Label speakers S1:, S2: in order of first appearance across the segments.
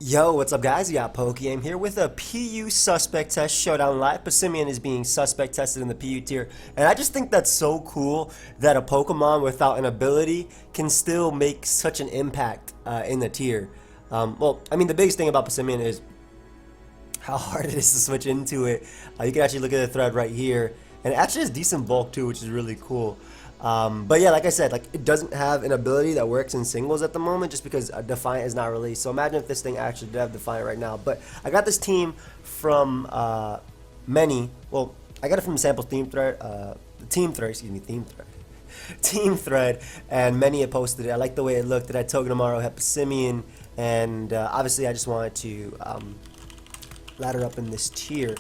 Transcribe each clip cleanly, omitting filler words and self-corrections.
S1: Yo, what's up guys? You got PokeaimMD here with a PU suspect test showdown live. Passimian is being suspect tested in the PU tier, and I just think that's so cool that a Pokemon without an ability can still make such an impact in the tier. Well, I mean the biggest thing about Passimian is how hard it is to switch into it. You can actually look at the thread right here, and it actually has decent bulk too, which is really cool. But yeah, like I said, like it doesn't have an ability that works in singles at the moment just because Defiant is not released. So imagine if this thing actually did have Defiant right now. But I got this team from many. Well, I got it from the sample theme thread, team thread, team thread, and many had posted it. I like the way it looked. It had Togedemaru, had Passimian, and obviously I just wanted to ladder up in this tier.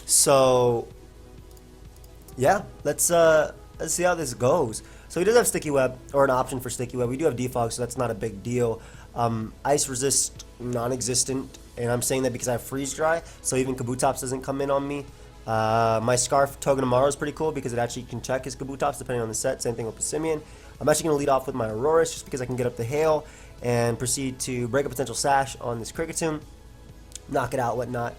S1: So yeah, let's see how this goes. So he does have Sticky Web, or an option for Sticky Web. We do have Defog, so that's not a big deal. Ice Resist, non-existent, and I'm saying that because I have Freeze Dry, so even Kabutops doesn't come in on me. My Scarf Togedemaru is pretty cool because it actually can check his Kabutops depending on the set. Same thing with Passimian. I'm actually going to lead off with my Aurorus just because I can get up the Hail and proceed to break a potential Sash on this Kricketune, knock it out, whatnot.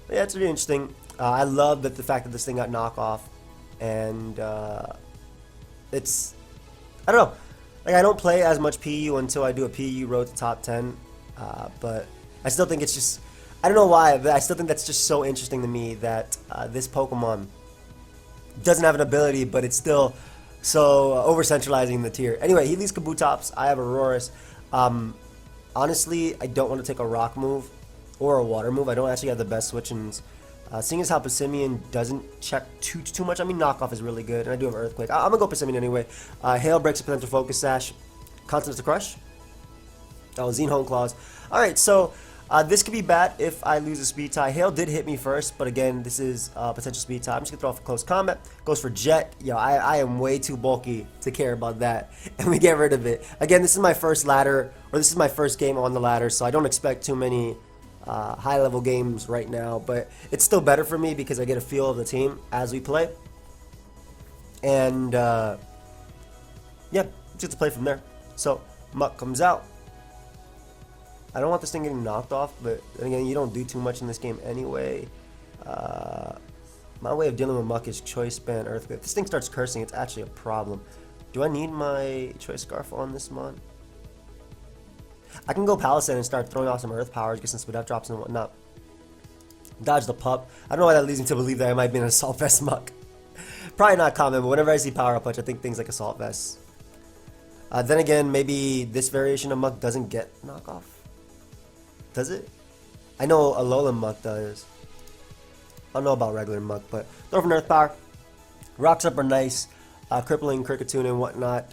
S1: But yeah, it's really interesting. I love that the fact that this thing got knockoff. And it's, I don't know, like I don't play as much PU until I do a PU road to top 10, but I still think it's just, I don't know why, but I still think that's just so interesting to me that this Pokemon doesn't have an ability, but it's still so over-centralizing the tier. Anyway, he leads Kabutops, I have Aurorus. Honestly, I don't want to take a rock move or a water move. I don't actually have the best switch-ins. Seeing as how Passimian doesn't check too much, I mean knockoff is really good, and I do have Earthquake. I'm gonna go Passimian anyway. Hail breaks a potential Focus Sash, Continents to Crush. Oh, Hone Claws. Alright, so this could be bad if I lose a speed tie. Hail did hit me first, but again, this is potential speed tie. I'm just gonna throw off a close combat. Goes for Jet. Yo, I am way too bulky to care about that, and we get rid of it. Again, this is my first ladder, or this is my first game on the ladder, so I don't expect too many high-level games right now, but it's still better for me because I get a feel of the team as we play, and yeah, just to play from there. So Muck comes out. I don't want this thing getting knocked off, but then again, you don't do too much in this game anyway. My way of dealing with Muck is Choice Band Earthquake. If this thing starts cursing, it's actually a problem. Do I need my Choice Scarf on this mon? I can go Palisade and start throwing off some Earth Powers, get some Speed Up drops and whatnot. Dodge the pup. I don't know why that leads me to believe that I might be an Assault Vest Muck. Probably not common, but whenever I see Power Up Punch, I think things like Assault Vest. Then again, maybe this variation of Muck doesn't get knockoff. Does it? I know Alolan Muck does. I don't know about regular Muck, but throw from Earth Power. Rocks Up are nice. Crippling Kricketune and whatnot.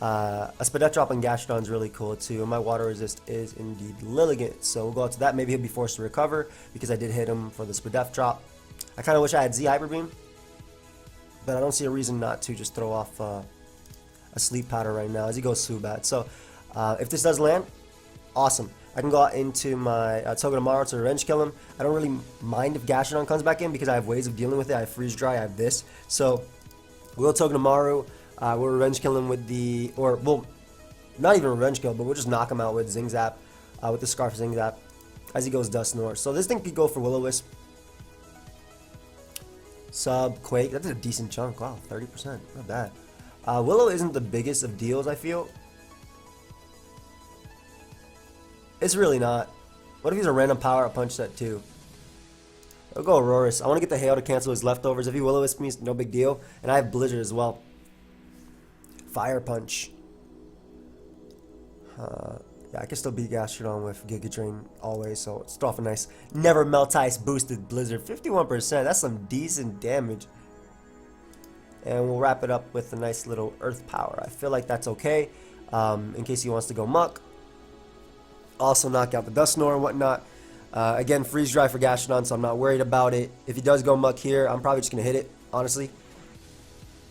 S1: A Spadef drop on Gastrodon is really cool too, and my water resist is indeed Lilligant, so we'll go out to that. Maybe he'll be forced to recover because I did hit him for the Spadef drop. I kind of wish I had Z Hyper Beam, but I don't see a reason not to just throw off a Sleep Powder right now as he goes Subat. So if this does land, awesome. I can go out into my Togedemaru to Revenge Kill him. I don't really mind if Gastrodon comes back in because I have ways of dealing with it. I have Freeze Dry, I have this, so we'll Togedemaru. We'll Revenge Kill him with the, or well, not even Revenge Kill, but we'll just knock him out with Zing Zap, with the Scarf Zing Zap, as he goes Dusknoir. So this thing could go for Will-O-Wisp. Sub, Quake, that's a decent chunk, wow, 30%, not bad. Willow isn't the biggest of deals, I feel. It's really not. What if he's a random Power Up Punch set too? I'll go Aurorus. I want to get the Hail to cancel his leftovers. If he Will-O-Wisp me, no big deal. And I have Blizzard as well. Fire Punch. Yeah, I can still beat Gastrodon with Giga Drain always, so let's throw off a nice Never Melt Ice boosted Blizzard. 51%, that's some decent damage. And we'll wrap it up with a nice little Earth Power. I feel like that's okay, in case he wants to go Muck. Also knock out the Dusknoir and whatnot. Again, Freeze Dry for Gastrodon, so I'm not worried about it. If he does go Muck here, I'm probably just going to hit it, honestly.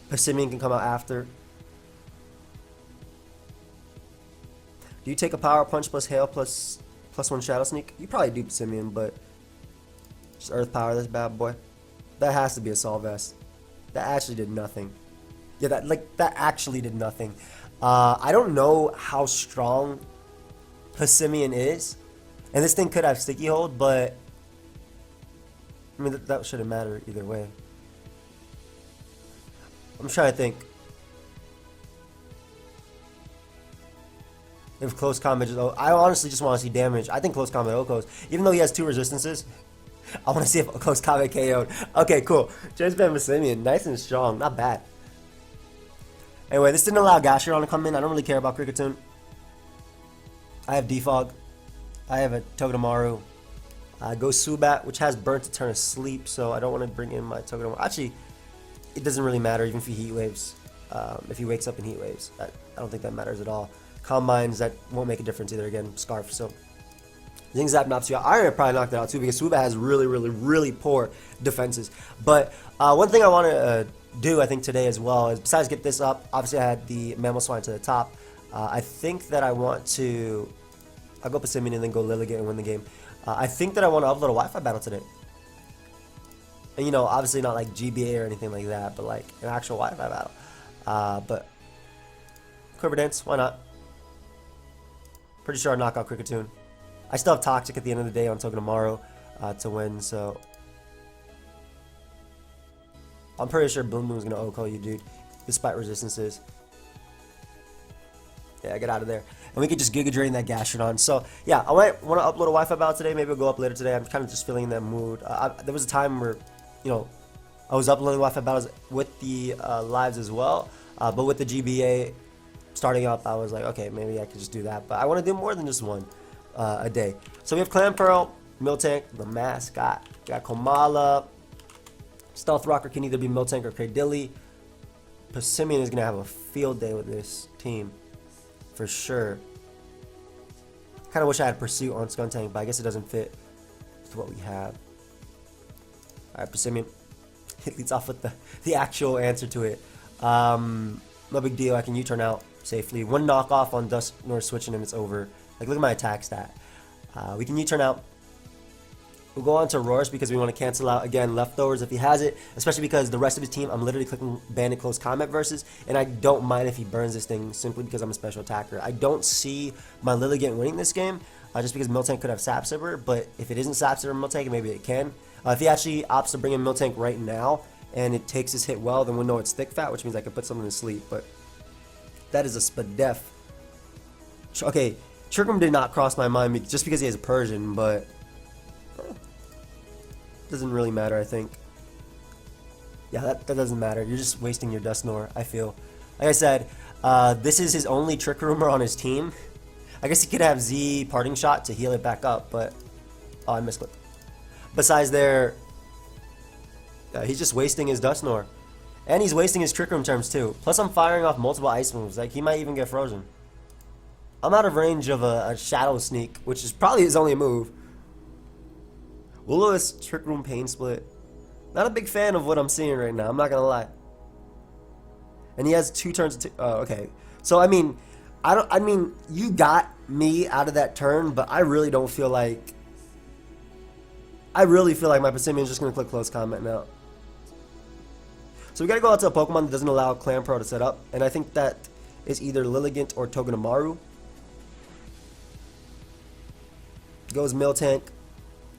S1: Passimian can come out after. Do you take a Power Punch plus Hail plus +1 Shadow Sneak? You probably do Passimian, but just Earth Power this bad boy. That has to be Assault Vest. That actually did nothing. Yeah, that actually did nothing. I don't know how strong Passimian is, And this thing could have sticky hold, but I mean that shouldn't matter either way. I'm trying to think. If close combat just, I honestly just want to see damage. I think close combat Okos, even though he has 2 resistances, I want to see if close combat KO'd. Okay, cool. James Van Passimian, nice and strong, not bad. Anyway, this didn't allow Gastrodon to come in. I don't really care about Kricketune. I have Defog. I have a Togedemaru. Go Subat, which has Burn to turn asleep, so I don't want to bring in my Togedemaru. Actually, it doesn't really matter even if he Heat Waves. If he wakes up in Heat Waves, I don't think that matters at all. Calm Minds, that won't make a difference either. Again, Scarf. So Zing Zap knocks you out. Iron probably knocked it out too because Subat has really poor defenses. But one thing I want to do, I think, today as well is besides get this up. Obviously, I had the Mammal Swine to the top. I think that I want to. I'll go Passimian and then go Lilligant and win the game. I think that I want to upload a Wi-Fi battle today. And you know, obviously not like GBA or anything like that, but like an actual Wi-Fi battle. But Quiver Dance, why not? Pretty sure I'll knock out Kricketune. I still have Toxic at the end of the day on Togedemaru to win, so I'm pretty sure Boom Boom's gonna OHKO you, dude, despite resistances. Yeah, get out of there. And we could just Giga Drain that Gastrodon. So, yeah, I might want to upload a Wi-Fi battle today. Maybe it'll go up later today. I'm kind of just feeling in that mood. There was a time where, you know, I was uploading Wi-Fi battles with the lives as well. But with the GBA starting up, I was like, okay, maybe I could just do that. But I want to do more than just one a day. So we have Clamperl, Miltank, the mascot. We got Komala. Stealth Rocker can either be Miltank or Cradilly. Passimian is going to have a field day with this team. For sure. Kind of wish I had Pursuit on Skuntank, but I guess it doesn't fit with what we have. Alright, Passimian. It leads off with the actual answer to it. No big deal. I can U-turn out safely. One knockoff on Dusknoir switching and it's over. Like, look at my attack stat. We can U-turn out. We'll go on to Roars because we want to cancel out, again, leftovers if he has it. Especially because the rest of his team, I'm literally clicking Bandit Close Combat versus. And I don't mind if he burns this thing simply because I'm a special attacker. I don't see my Lilligant winning this game. Just because Miltank could have Sap Sipper. But if it isn't Sap Sipper Miltank, maybe it can. If he actually opts to bring in Miltank right now and it takes his hit well, then we'll know it's Thick Fat, which means I can put someone to sleep. But that is a Spadef. Okay, Trick Room did not cross my mind just because he has a Persian, but doesn't really matter, I think. Yeah, that doesn't matter. You're just wasting your Dusknoir, I feel. Like I said, this is his only Trick Roomer on his team. I guess he could have Z Parting Shot to heal it back up, but oh, I misclicked. Besides there, he's just wasting his Dusknoir. And he's wasting his Trick Room terms too. Plus I'm firing off multiple ice moves. Like, he might even get frozen. I'm out of range of a Shadow Sneak, which is probably his only move. Will-O-Wisp Trick Room Pain Split. Not a big fan of what I'm seeing right now, I'm not gonna lie. And he has 2 turns to, oh, okay. So I mean, you got me out of that turn, but I really don't feel like, my Passimian is just gonna click Close Combat now. So we gotta go out to a Pokemon that doesn't allow Clamperl to set up, and I think that is either Lilligant or Togedemaru. Goes Miltank.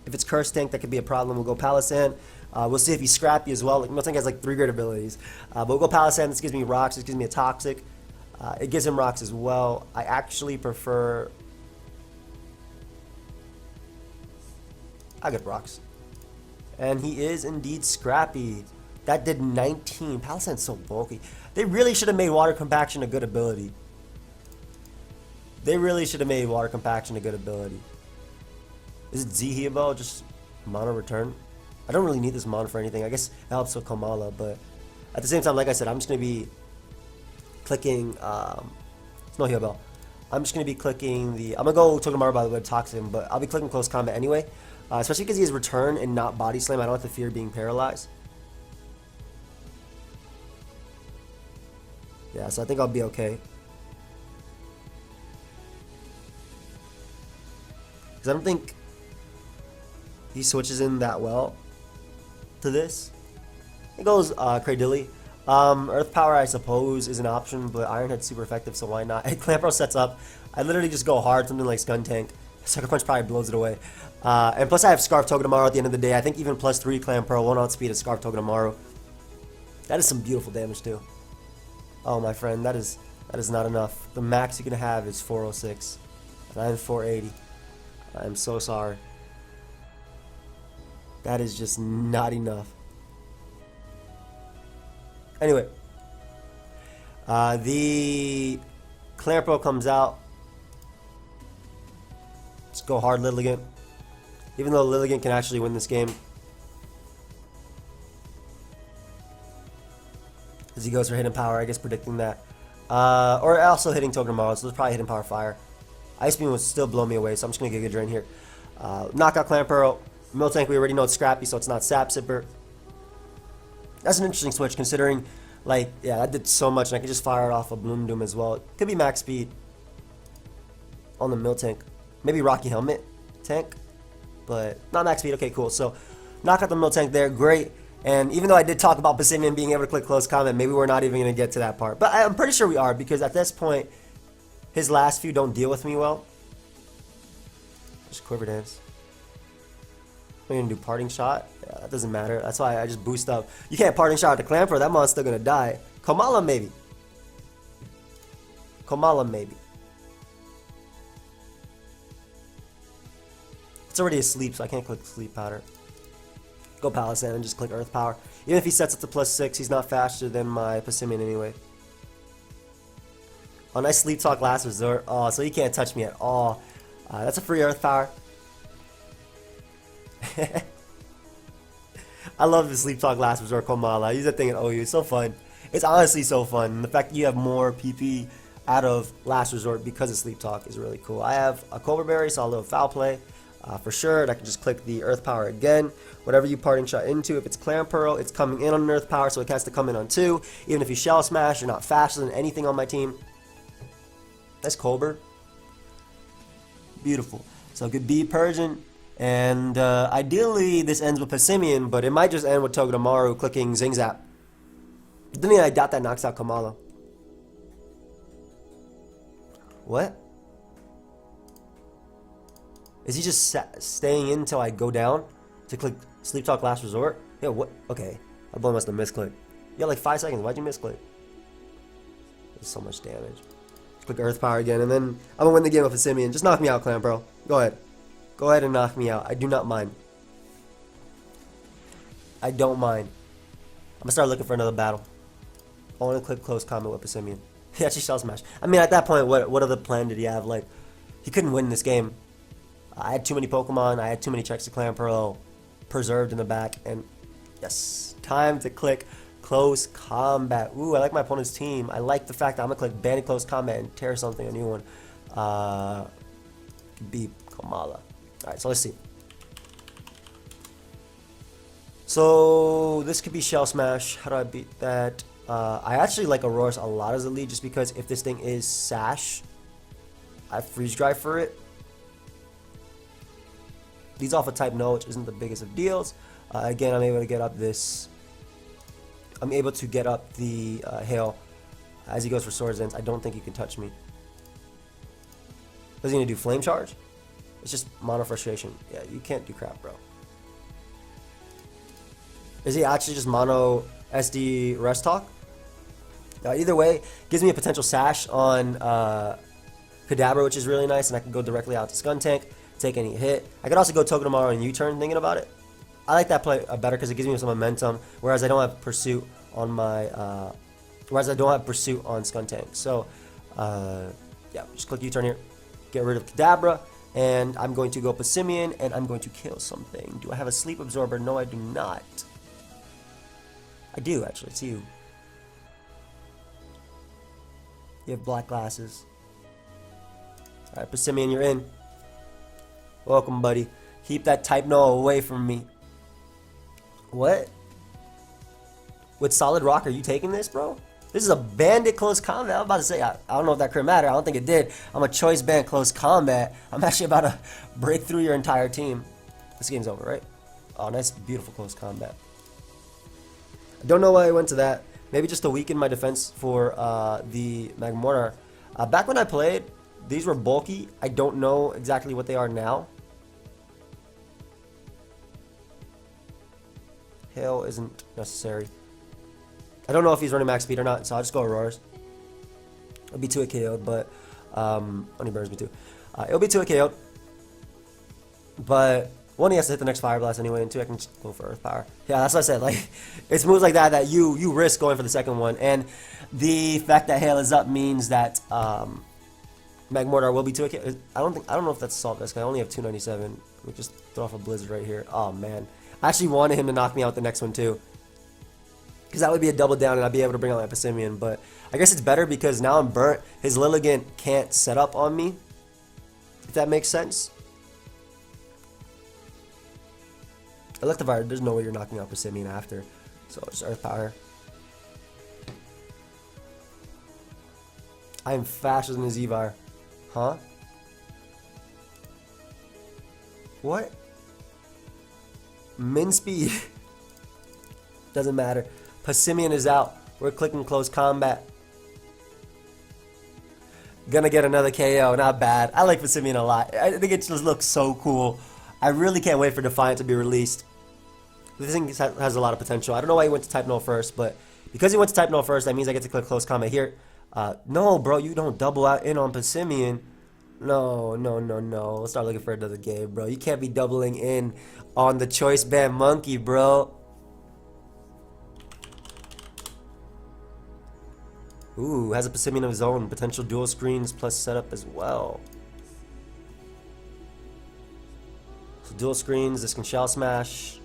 S1: If it's Curse Tank, that could be a problem. We'll go Palossand. We'll see if he's scrappy as well. Like, Miltank has like 3 great abilities. But we'll go Palossand. This gives me Rocks. This gives me a Toxic. It gives him Rocks as well. I actually prefer... I get Rocks. And he is indeed scrappy. That did 19. Palossand's so bulky. They really should have made Water Compaction a good ability. They really should have made Water Compaction a good ability. Is it Z-Heabo, just mono return? I don't really need this mono for anything. I guess it helps with Komala, but at the same time, like I said, I'm just going to be clicking, it's no Heabo. I'm just going to be clicking the, I'm going to go Togedemaru by the way, Toxin, but I'll be clicking Close Combat anyway. Especially because he has Return and not Body Slam. I don't have to fear being paralyzed. Yeah, so I think I'll be okay. Because I don't think he switches in that well to this. It goes Cradilly. Earth Power, I suppose, is an option, but Iron Head's super effective, so why not? Clamperl sets up. I literally just go hard, something like Skuntank. Sucker Punch probably blows it away. And plus I have Scarf Togedemaru at the end of the day. I think even plus 3 Clan Pearl won't outspeed a Scarf Togedemaru. That is some beautiful damage too. Oh my friend, that is not enough. The max you can have is 406. And I'm 480. I'm so sorry. That is just not enough. Anyway. The Clan Pearl comes out. Let's go hard Lilligant. Even though Lilligant can actually win this game. As he goes for Hidden Power, I guess predicting that. Or also hitting Togedemaru, so let's probably Hidden Power Fire. Ice Beam would still blow me away, so I'm just going to get a drain here. Knockout Clan Pearl. Miltank, we already know it's scrappy, so it's not Sap Sipper. That's an interesting switch, considering, like, yeah, that did so much, and I could just fire it off of Bloom Doom as well. It could be max speed on the Miltank. Maybe Rocky Helmet tank, but not max speed. Okay, cool. So, knock out the Miltank there. Great. And even though I did talk about Passimian being able to click close combat, maybe we're not even going to get to that part. But I'm pretty sure we are, because at this point, his last few don't deal with me well. Just Quiver Dance. We're going to do Parting Shot. Yeah, that doesn't matter. That's why I just boost up. You can't Parting Shot the Clan Pearl. That monster's still going to die. Komala, maybe. Komala, maybe. It's already asleep, so I can't click Sleep Powder. Go Palisand and just click Earth Power. Even if he sets it to +6, he's not faster than my Passimian anyway. Oh, nice Sleep Talk Last Resort. Oh, so he can't touch me at all. That's a free Earth Power. I love the Sleep Talk Last Resort Komala. Use that thing in OU. It's so fun. It's honestly so fun. And the fact that you have more PP out of Last Resort because of Sleep Talk is really cool. I have a Cobra Berry, so a little Foul Play. For sure, and I can just click the Earth Power again. Whatever you Parting Shot into, if it's Clan Pearl, it's coming in on an Earth Power, so it has to come in on 2. Even if you Shell Smash, you're not faster than anything on my team. That's Cobra. Beautiful. So good B Persian, and ideally this ends with Passimian, but it might just end with Togedemaru clicking Zing Zap. Then I doubt that knocks out Kamala. What? Is he just staying in until I go down to click Sleep Talk Last Resort? Yeah, what? Okay. I boy must have misclicked. You got like 5 seconds. Why'd you misclick? There's so much damage. Click Earth Power again, and then I'm gonna win the game with Passimian. Just knock me out, Clan Bro. Go ahead. Go ahead and knock me out. I do not mind. I don't mind. I'm gonna start looking for another battle. I want to click Close Combat with Passimian. He actually Shell Smash. I mean, at that point, what other plan did he have? Like, he couldn't win this game. I had too many Pokemon, I had too many checks to Clan Pearl preserved in the back, and yes, time to click Close Combat. Ooh, I like my opponent's team. I like the fact that I'm going to click Bandit Close Combat and tear something, a new one. Beep, Kamala. Alright, so let's see. So, this could be Shell Smash. How do I beat that? I actually like Aurora's a lot as a lead, just because if this thing is Sash, I Freeze Dry for it. Leads off a type no, which isn't the biggest of deals. Again, I'm able to get up this. I'm able to get up the Hail as he goes for Swords Dance. I don't think he can touch me. What's he gonna do? Flame Charge? It's just Mono Frustration. Yeah, you can't do crap, bro. Is he actually just Mono SD Rest Talk? Either way, gives me a potential Sash on Kadabra, which is really nice, and I can go directly out to Skuntank. Take any hit. I could also go Togedemaru and U-turn thinking about it. I like that play better because it gives me some momentum, whereas I don't have Pursuit on my Skuntank. So yeah, just click U-turn here. Get rid of Kadabra, and I'm going to go Passimian, and I'm going to kill something. Do I have a Sleep Absorber? No, I do not. I do, actually. It's you. You have black glasses. Alright, Passimian, you're in. Welcome, buddy. Keep that type no away from me. What? With Solid Rock, are you taking this, bro? This is a Bandit Close Combat. I'm about to say, I don't know if that crit mattered. I don't think it did. I'm a Choice Band Close Combat. I'm actually about to break through your entire team. This game's over, right? Oh, nice, beautiful Close Combat. I don't know why I went to that. Maybe just to weaken my defense for the Magmortar. Back when I played, These were bulky. I don't know exactly what they are now. Hail isn't necessary. I don't know if he's running max speed or not, so I'll just go Auroras. It'll be 2 KO'd, but only burns me too. It'll be 2 KO'd. But 1, he has to hit the next Fire Blast anyway, and 2, I can just go for Earth Power. Yeah, that's what I said. Like, it's moves like that you risk going for the second one. And the fact that Hail is up means that Magmortar will be 2 KO. I don't know if that's Assault Vest. I only have 297. We just throw off a Blizzard right here. Oh man, I actually wanted him to knock me out the next one too, because that would be a double down and I'd be able to bring out my Passimian. But I guess it's better because now I'm burnt. His Lilligant can't set up on me, if that makes sense. Electivire, there's no way you're knocking out Passimian after. So just Earth Power. I am faster than his Evar. Huh? What? Min speed. Doesn't matter. Passimian is out. We're clicking close combat. Gonna get another KO. Not bad. I like Passimian a lot. I think it just looks so cool. I really can't wait for Defiant to be released. This thing has a lot of potential. I don't know why he went to Type Null first, but because he went to Type Null first, that means I get to click close combat here. No, bro, you don't double out in on Passimian. No. Let's start looking for another game, bro. You can't be doubling in on the Choice Band Monkey, bro. Ooh, has a Passimian of his own. Potential dual screens plus setup as well. So dual screens, this can Shell Smash.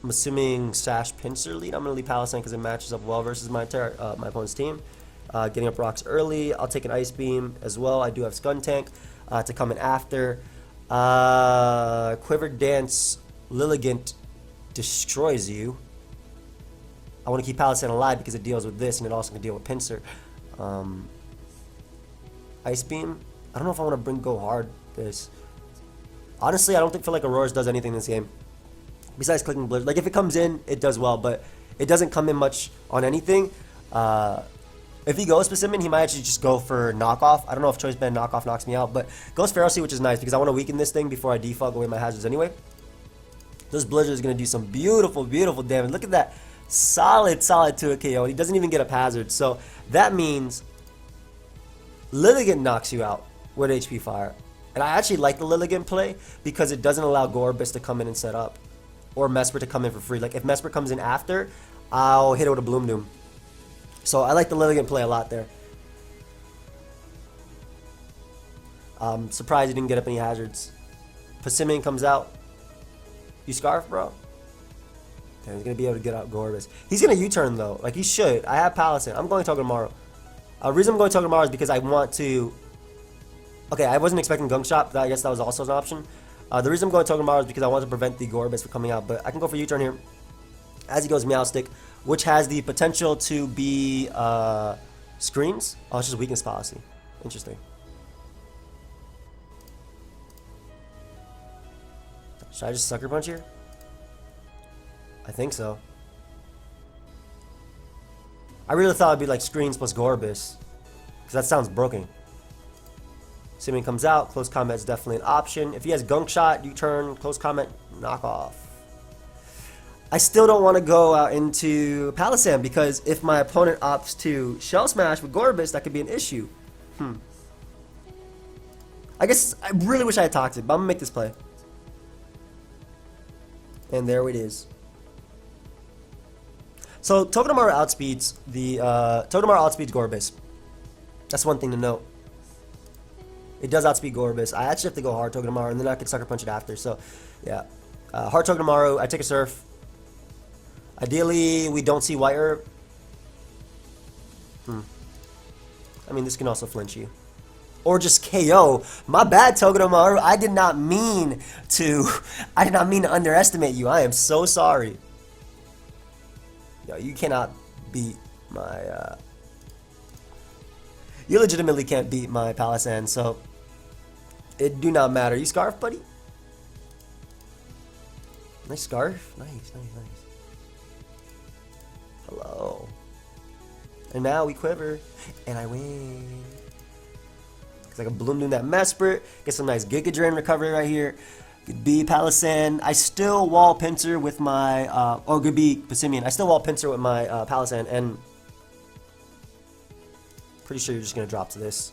S1: I'm assuming Sash Pinsir lead. I'm going to lead Palisand because it matches up well versus my opponent's team. Getting up rocks early. I'll take an Ice Beam as well. I do have Skuntank to come in after. Quiver Dance Lilligant destroys you. I want to keep Palisand alive because it deals with this and it also can deal with Pinsir. Ice Beam. I don't know if I want to go hard this. Honestly, I don't feel like Auroras does anything in this game. Besides clicking Blizzard. Like, if it comes in, it does well, but it doesn't come in much on anything. If he goes Passimian, he might actually just go for knockoff. I don't know if Choice Band knockoff knocks me out, but goes Ferocity, which is nice because I want to weaken this thing before I defog away my hazards anyway. This Blizzard is going to do some beautiful, beautiful damage. Look at that. Solid to a KO. And he doesn't even get up hazard. So that means Lilligant knocks you out with HP Fire. And I actually like the Lilligant play because it doesn't allow Gorbis to come in and set up. Or Mesper to come in for free. Like, if Mesper comes in after, I'll hit it with a Bloom Doom. So I like the Lilligant play a lot there. Surprised he didn't get up any hazards. Passimian comes out. You Scarf, bro? Damn, he's going to be able to get out Gorbis. He's going to U-turn, though. Like, he should. I have Palisand. I'm going Togedemaru. The reason I'm going Togedemaru is because I want to... Okay, I wasn't expecting Gunk Shot, but I guess that was also an option. The reason I'm going Togedemaru is because I want to prevent the Gorbis from coming out, but I can go for U-turn here. As he goes Meowstic, which has the potential to be screens. Oh, it's just weakness policy. Interesting. Should I just Sucker Punch here? I think so. I really thought it'd be like screens plus Gorbis, because that sounds broken. Assuming comes out, close combat is definitely an option. If he has Gunk Shot, U-turn, close combat, knock off. I still don't want to go out into Palisand because if my opponent opts to Shell Smash with Gorbis, that could be an issue. I guess I really wish I had Toxic, but I'm gonna make this play. And there it is. So Togedemaru outspeeds the Togedemaru outspeeds Gorbis. That's one thing to note. It does outspeed Gorbis. I actually have to go hard Togedemaru, and then I can Sucker Punch it after. So, yeah. Hard Togedemaru. I take a Surf. Ideally, we don't see White Herb. I mean, this can also flinch you. Or just KO. My bad, Togedemaru. I did not mean to underestimate you. I am so sorry. Yo, you cannot beat my... You legitimately can't beat my Palisand, so... It do not matter. You Scarf, buddy? Nice Scarf. Nice. Hello. And now we quiver. And I win. Because I can bloom doing that Mesprit. Get some nice Giga Drain recovery right here. Good B, Palisand. I still wall pincer with my, or good B, Passimian. I still wall pincer with my Palisand, and pretty sure you're just going to drop to this.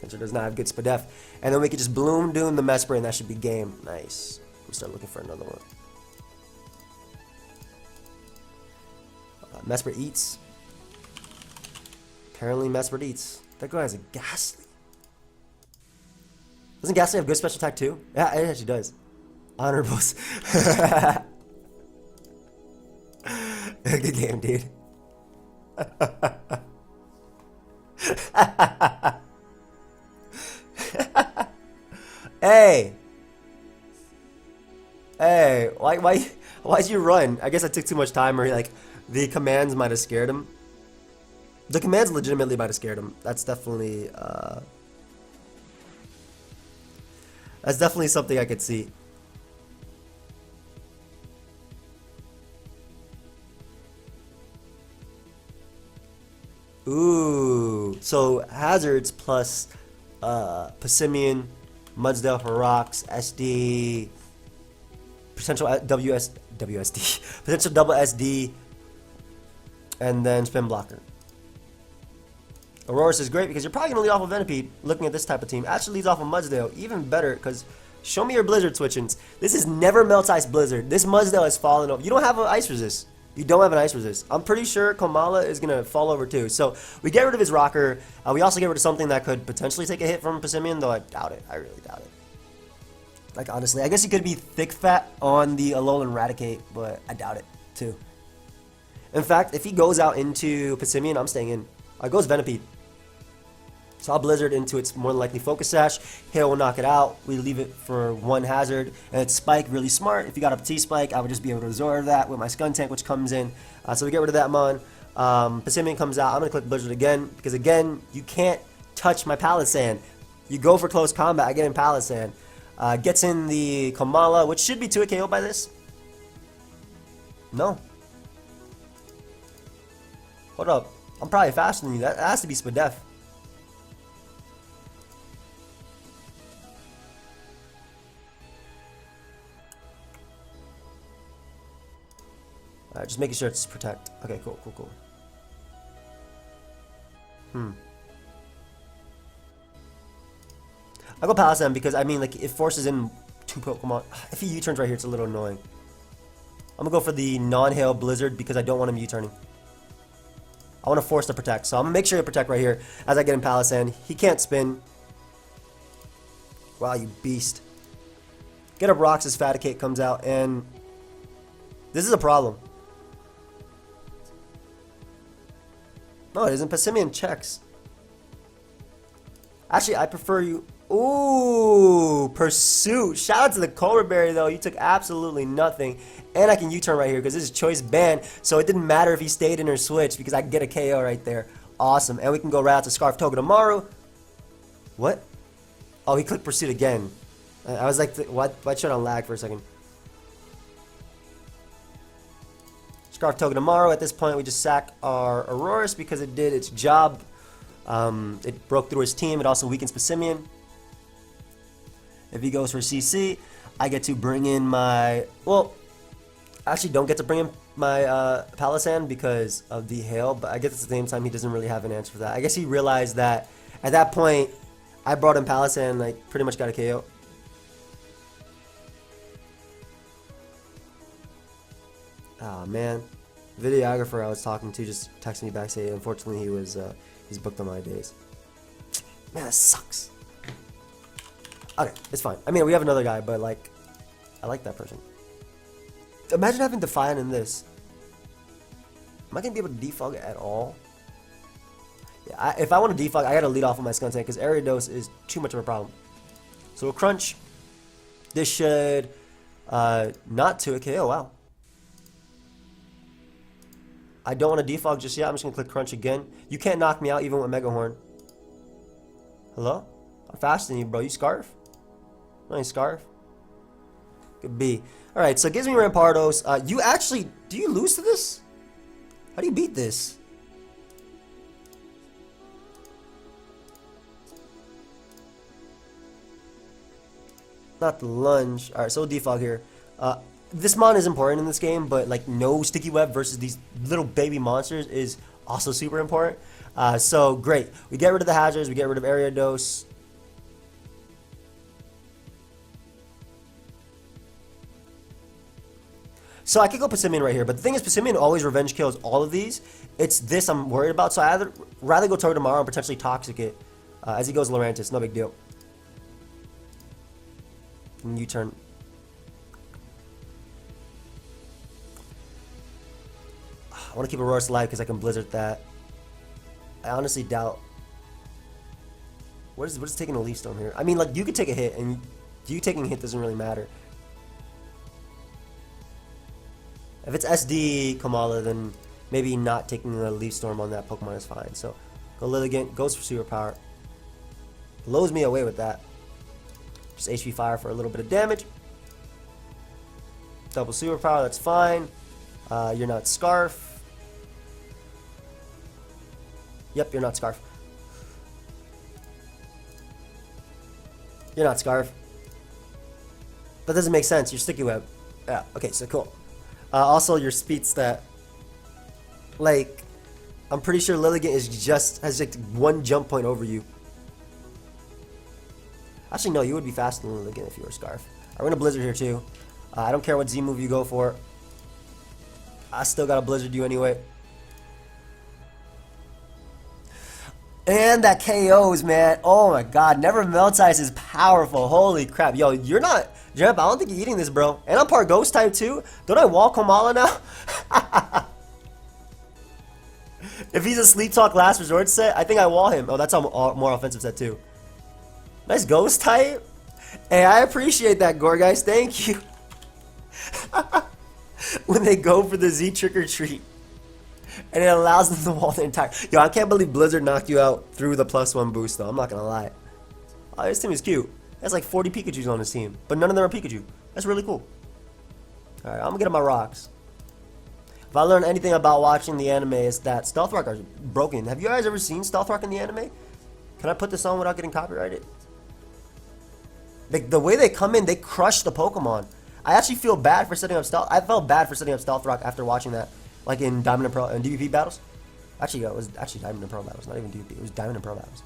S1: Pincer does not have good Spadef. And then we can just bloom doing the Mesprit, and that should be game. Nice. We start looking for another one. Mesprit eats. Apparently Mesprit eats. That guy has a Ghastly. Doesn't Ghastly have good special attack too? Yeah, it actually does. Honorables. Good game, dude. Hey. Hey, why'd you run? I guess I took too much time, or like the commands might have scared him. The commands legitimately might have scared him. That's definitely something I could see. Ooh, so hazards plus Passimian, Mudsdale for rocks, SD, potential WSD, potential double SD, and then spin blocker. Aurorus is great because you're probably going to lead off of Venipede looking at this type of team. Actually leads off of Mudsdale, even better because show me your Blizzard switchings. This is never Melt Ice Blizzard. This Mudsdale has fallen over. You don't have an Ice Resist. You don't have an Ice Resist. I'm pretty sure Komala is going to fall over too. So we get rid of his Rocker. We also get rid of something that could potentially take a hit from Passimian, though I doubt it. I really doubt it. Like, honestly, I guess he could be thick fat on the Alolan Raticate, but I doubt it too. In fact, if he goes out into Passimian, I'm staying in. Goes Venipede. So I'll Blizzard into its more than likely Focus Sash. Hail will knock it out. We leave it for one hazard. And it's Spike, really smart. If you got a T-Spike, I would just be able to absorb that with my Skuntank, which comes in. So we get rid of that Mon. Passimian comes out. I'm going to click Blizzard again. Because again, you can't touch my Palisand. You go for close combat, I get in Palisand. Gets in the Komala, which should be 2 KO by this. No. Hold up. I'm probably faster than you. That has to be Spadef. Alright, just making sure it's protect. Okay, cool. I'll go Palisand because, I mean, like, it forces in 2 Pokemon. If he U-turns right here, it's a little annoying. I'm gonna go for the non-Hail Blizzard because I don't want him U-turning. I want to force the protect, so I'm gonna make sure to protect right here as I get in Palisand. He can't spin. Wow, you beast. Get up rocks as Faticate comes out, and this is a problem. No, it isn't. Passimian checks. Actually, I prefer you. Ooh, Pursuit. Shout out to the Cobra Berry, though. You took absolutely nothing. And I can U-turn right here because this is Choice Band. So it didn't matter if he stayed in or switched because I can get a KO right there. Awesome. And we can go right out to Scarf Togedemaru. What? Oh, he clicked Pursuit again. I was like, why should I lag for a second? Scarf Togedemaru. At this point, we just sack our Aurorus because it did its job. It broke through his team. It also weakens Passimian. If he goes for CC, I get to bring in my... Well, I actually don't get to bring in my Palisand because of the Hail, but I guess at the same time he doesn't really have an answer for that. I guess he realized that at that point, I brought in Palisand and I pretty much got a KO. Oh man, videographer I was talking to just texted me back saying unfortunately he was he's booked on my days. Man, that sucks. Okay, it's fine. I mean, we have another guy, but like, I like that person. Imagine having Defiant in this. Am I gonna be able to defog it at all? Yeah, if I want to defog, I gotta lead off with my Skuntank because Ariados is too much of a problem. So we'll crunch. This should not to a KO. Wow. I don't want to defog just yet. I'm just going to click crunch again. You can't knock me out even with Mega Horn. Hello? I'm faster than you, bro. You Scarf? No, you Scarf? Could be. Alright, so it gives me Rampardos. You actually... Do you lose to this? How do you beat this? Not the lunge. Alright, so defog here. This mon is important in this game, but like no sticky web versus these little baby monsters is also super important. So great. We get rid of the hazards, we get rid of area dose. So I could go Passimian right here, but the thing is Passimian always revenge kills all of these. It's this I'm worried about, so I'd rather go Togedemaru and potentially Toxic it. As he goes Lurantis, no big deal. And U-turn. I want to keep Aurora's alive because I can Blizzard that. I honestly doubt. What is taking a Leaf Storm here? I mean, like, you could take a hit, and you taking a hit doesn't really matter. If it's SD Kamala, then maybe not taking a Leaf Storm on that Pokemon is fine. So, go Lilligant, goes for Superpower. Blows me away with that. Just HP Fire for a little bit of damage. Double Superpower, that's fine. You're not Scarf. Yep, you're not Scarf. You're not Scarf. That doesn't make sense. You're Sticky Web. Yeah, okay, so cool. Also, your speed stat. Like, I'm pretty sure Lilligant has like one jump point over you. Actually, no, you would be faster than Lilligant if you were Scarf. I'm gonna Blizzard here too. I don't care what Z move you go for. I still gotta Blizzard you anyway. And that KOs, man. Oh my god, Never Melts Ice is powerful. Holy crap. Yo, you're not... Jeb, I don't think you're eating this, bro. And I'm part Ghost type too. Don't I wall Kamala now? If he's a Sleep Talk Last Resort set, I think I wall him. Oh, that's a more offensive set too. Nice Ghost type. Hey, I appreciate that, Gore, guys. Thank you. When they go for the Z Trick or Treat. And it allows them to wall the entire... Yo, I can't believe Blizzard knocked you out through the +1 boost, though. I'm not gonna lie. Oh, this team is cute. That's like 40 Pikachus on this team. But none of them are Pikachu. That's really cool. Alright, I'm gonna get on my rocks. If I learn anything about watching the anime, is that Stealth Rock are broken. Have you guys ever seen Stealth Rock in the anime? Can I put this on without getting copyrighted? The way they come in, they crush the Pokemon. I actually feel bad for setting up Stealth... I felt bad for setting up Stealth Rock after watching that. Like in Diamond and Pearl and DVP battles. Actually, it was actually Diamond and Pearl battles, not even DVP. It was Diamond and Pearl battles.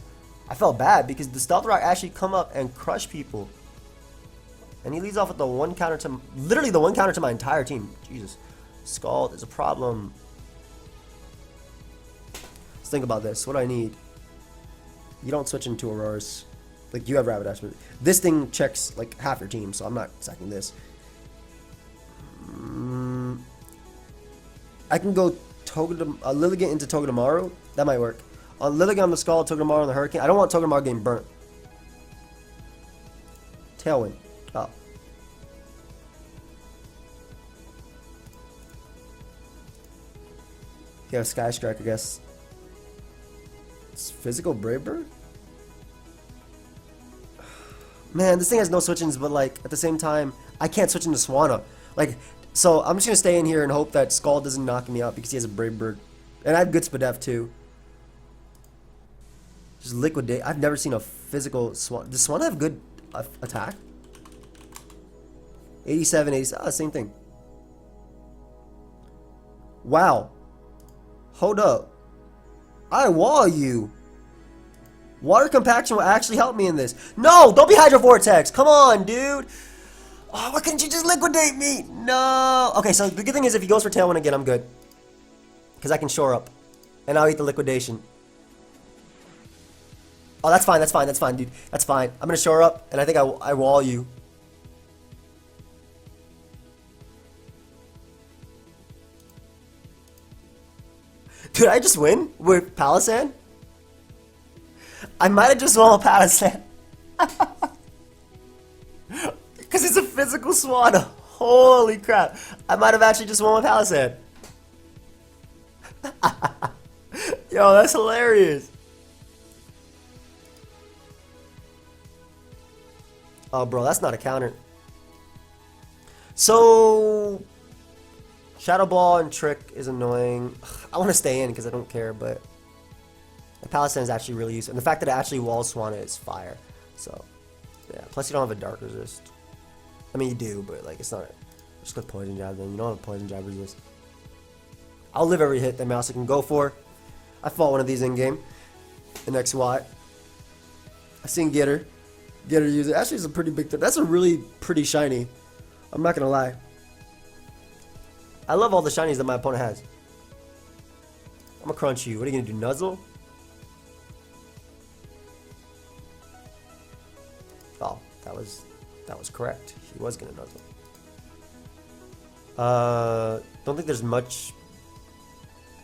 S1: I felt bad because the Stealth Rock actually come up and crush people. And he leads off with the one counter to... Literally the one counter to my entire team. Jesus. Scald is a problem. Let's think about this. What do I need? You don't switch into Auroras. Like, you have Rapidash. This thing checks, like, half your team, so I'm not sacking this. I can go Lilligant into Togedemaru. That might work. On Lilligant on the Scald, Togedemaru on the Hurricane. I don't want Togedemaru getting burnt. Tailwind. Oh. Yeah, Sky Strike, I guess. It's Physical Brave Bird? Man, this thing has no switch-ins, but like, at the same time, I can't switch into Swanna. Like... So, I'm just going to stay in here and hope that Scald doesn't knock me out because he has a Brave Bird. And I have good Spadef too. Just liquidate. I've never seen a physical Swan. Does Swan have good attack? 87, 87. Ah, same thing. Wow. Hold up. I wall you. Water Compaction will actually help me in this. No! Don't be Hydro Vortex! Come on, dude! Oh, why couldn't you just liquidate me? No. Okay, so the good thing is if he goes for Tailwind again, I'm good. Because I can shore up. And I'll eat the liquidation. Oh, that's fine, dude. That's fine. I'm going to shore up, and I think I wall you. Did I just win with Palossand? I might have just won with Palossand. Because it's a physical Swanna. Holy crap. I might have actually just won with Palossand. Yo, that's hilarious. Oh, bro, that's not a counter. So... Shadow Ball and Trick is annoying. I want to stay in because I don't care, but... The Palossand is actually really useful. And the fact that it actually walls Swanna is fire. So, yeah. Plus, you don't have a Dark Resist. I mean, you do, but like it's not. Just click poison jab. Then you know what poison jab resist. I'll live every hit that Mouse can go for. I fought one of these in game. In XY. I seen Getter use it. Actually, it's a pretty big thing. That's a really pretty shiny. I'm not gonna lie. I love all the shinies that my opponent has. I'm gonna crunch you. What are you gonna do? Nuzzle? Oh, that was correct. He was gonna nuzzle. Don't think there's much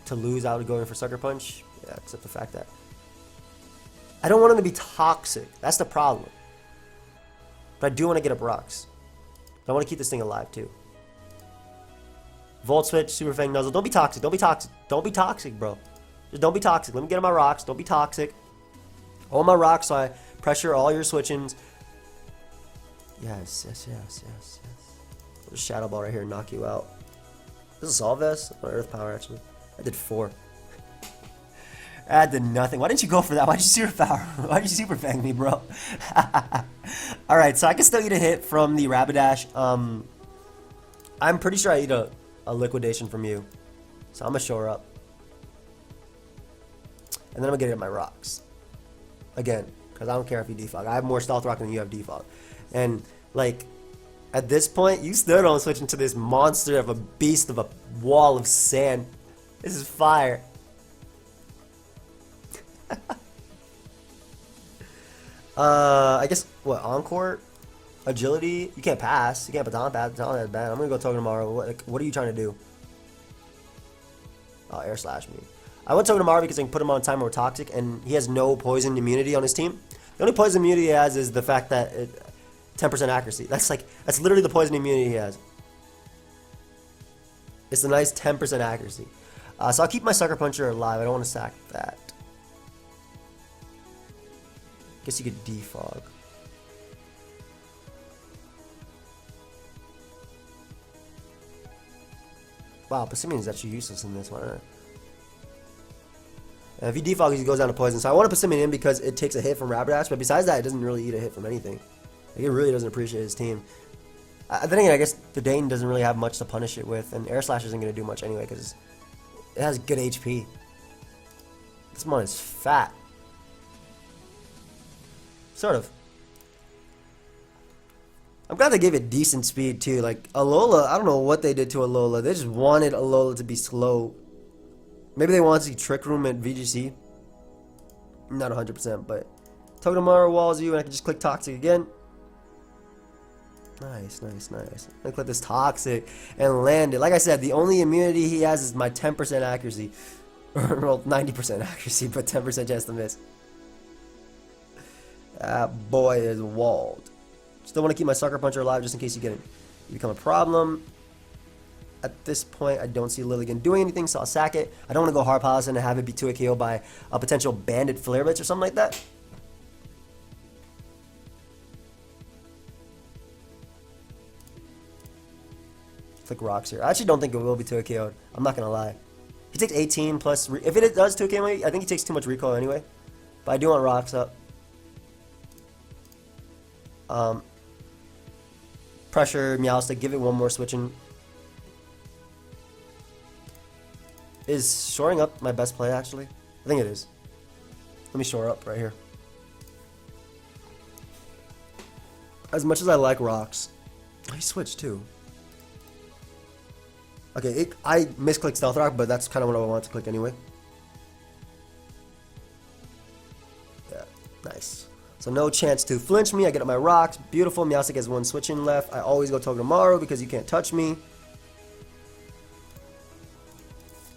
S1: to lose out of going for Sucker Punch. Yeah, except the fact that I don't want him to be toxic. That's the problem. But I do want to get up rocks. I want to keep this thing alive too. Volt Switch, Super Fang Nuzzle. Don't be toxic. Don't be toxic. Don't be toxic, bro. Just don't be toxic. Let me get on my rocks. Don't be toxic. All my rocks, so I pressure all your switchings. Yes. Put a Shadow Ball right here and knock you out. This is Solve Vest? Or Earth Power, actually. I did 4. I did nothing. Why didn't you go for that? Why'd you Super Power? Why'd you Super Fang me, bro? Alright, so I can still eat a hit from the Rapidash. I'm pretty sure I eat a Liquidation from you. So I'm going to show her up. And then I'm going to get it at my rocks. Again, because I don't care if you defog. I have more Stealth Rock than you have defog. And, like, at this point, you still don't switch into this monster of a beast of a wall of sand. This is fire. I guess, what, Encore? Agility? You can't pass. You can't baton pass. Baton is bad. I'm gonna go Togedemaru. What are you trying to do? Oh, Air Slash me. I went Togedemaru because I can put him on timer with Toxic, and he has no poison immunity on his team. The only poison immunity he has is the fact that 10% accuracy. That's literally the poison immunity he has. It's a nice 10% accuracy. So I'll keep my Sucker Puncher alive. I don't want to sack that. Guess you could defog. Wow, Passimian is actually useless in this one. Huh? If he defogs, he goes down to poison. So I want to Passimian in because it takes a hit from Rapidash, but besides that, it doesn't really eat a hit from anything. Like, it really doesn't appreciate his team. Then again, I guess the Dane doesn't really have much to punish it with, and Air Slash isn't going to do much anyway because it has good HP. This mon is fat. Sort of. I'm glad they gave it decent speed too. Like Alola, I don't know what they did to Alola. They just wanted Alola to be slow. Maybe they wanted to see Trick Room at VGC. Not 100%, but Togedemaru walls you, and I can just click Toxic again. Nice. I click this Toxic and land it. Like I said, the only immunity he has is my 10% accuracy. Well, 90% accuracy, but 10% chance to miss. That boy is walled. Still want to keep my Sucker Puncher alive just in case you become a problem. At this point, I don't see Lilligant doing anything, so I'll sack it. I don't want to go Hard Palace and have it be 2 KO by a potential Bandit Flare Blitz or something like that. Click rocks here. I actually don't think it will be 2 KO'd. I'm not going to lie. He takes 18 plus... If it does 2 KO, I think he takes too much recoil anyway. But I do want rocks up. Pressure Meowstic, give it one more switching. Is shoring up my best play actually? I think it is. Let me shore up right here. As much as I like rocks, I switched too. Okay, I misclicked Stealth Rock, but that's kind of what I want to click anyway. Yeah, nice. So no chance to flinch me. I get up my rocks. Beautiful. Meowstic has one switch-in left. I always go Togedemaru because you can't touch me.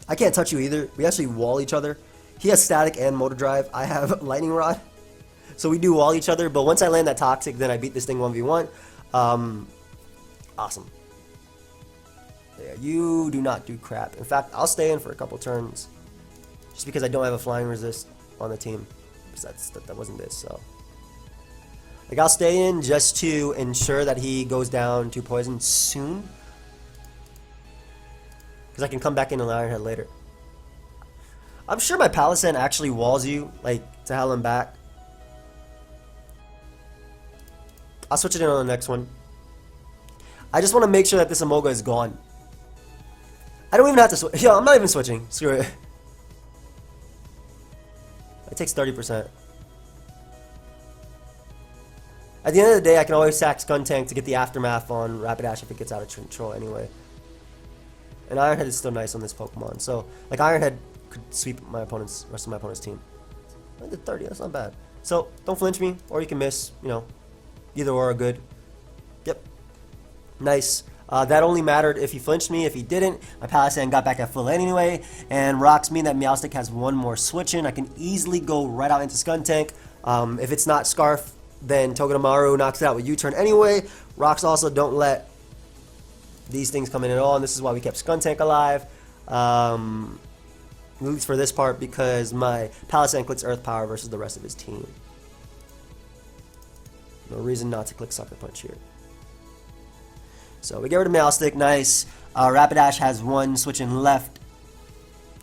S1: I can't touch you either. We actually wall each other. He has Static and Motor Drive. I have Lightning Rod. So we do wall each other. But once I land that Toxic, then I beat this thing 1v1. Awesome. Yeah, you do not do crap. In fact, I'll stay in for a couple turns. Just because I don't have a Flying Resist on the team. Because that wasn't this, so... Like, I'll stay in just to ensure that he goes down to poison soon. Because I can come back in and Ironhead later. I'm sure my Palisand actually walls you, like, to hell and back. I'll switch it in on the next one. I just want to make sure that this Emolga is gone. I don't even have to switch. Yo, I'm not even switching. Screw it. It takes 30%. At the end of the day, I can always sack Skuntank to get the aftermath on Rapidash if it gets out of control anyway. And Iron Head is still nice on this Pokemon. So, like, Iron Head could sweep my opponent's rest of my opponent's team. I did 30. That's not bad. So, don't flinch me, or you can miss. You know, either or are good. Yep. Nice. That only mattered if he flinched me. If he didn't, my Palisand got back at full anyway. And rocks mean that Meowstic has one more switch in. I can easily go right out into Skuntank. If it's not Scarf, then Togedemaru knocks it out with U-turn anyway. Rocks also don't let these things come in at all, and this is why we kept Skuntank alive. At least for this part, because my Palisand clicks Earth Power versus the rest of his team. No reason not to click Sucker Punch here. So we get rid of Meowstic, nice. Rapidash has one switch in left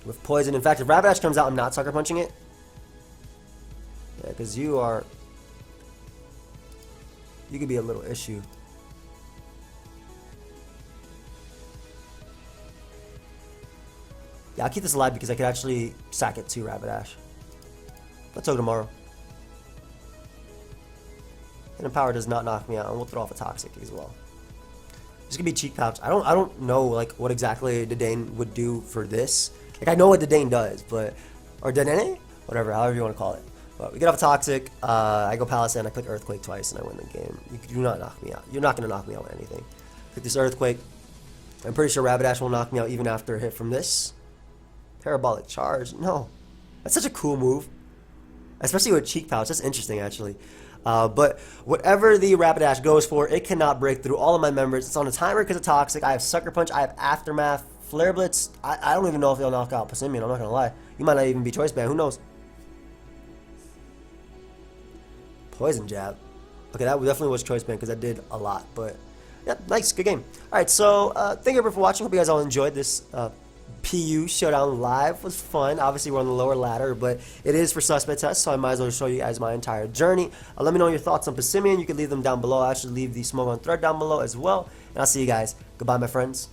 S1: with Poison. In fact, if Rapidash comes out, I'm not Sucker Punching it. Yeah, because you could be a little issue. Yeah, I'll keep this alive because I could actually sack it to Rapidash. Let's go tomorrow. And the power does not knock me out, and we'll throw off a Toxic as well. This could be Cheek Pouch. I don't know like what exactly Dedane would do for this. Like I know what Dedane does, but or Dedane? Whatever, however you want to call it. But we get off a Toxic, I go Palisand, I click Earthquake twice, and I win the game. You do not knock me out. You're not going to knock me out with anything. Click this Earthquake. I'm pretty sure Rapidash will knock me out even after a hit from this. Parabolic Charge. No. That's such a cool move. Especially with Cheek Pouch. That's interesting, actually. But whatever the Rapidash goes for, it cannot break through all of my members. It's on a timer because of Toxic. I have Sucker Punch. I have Aftermath. Flare Blitz. I don't even know if it'll knock out Passimian. I'm not going to lie. You might not even be Choice Band. Who knows? Poison Jab. Okay, that definitely was Choice Band because I did a lot. But, yeah, nice. Good game. Alright, so thank you everyone for watching. Hope you guys all enjoyed this PU Showdown Live. It was fun. Obviously, we're on the lower ladder, but it is for Suspect Test, so I might as well show you guys my entire journey. Let me know your thoughts on Passimian. You can leave them down below. I should leave the Smogon thread down below as well. And I'll see you guys. Goodbye, my friends.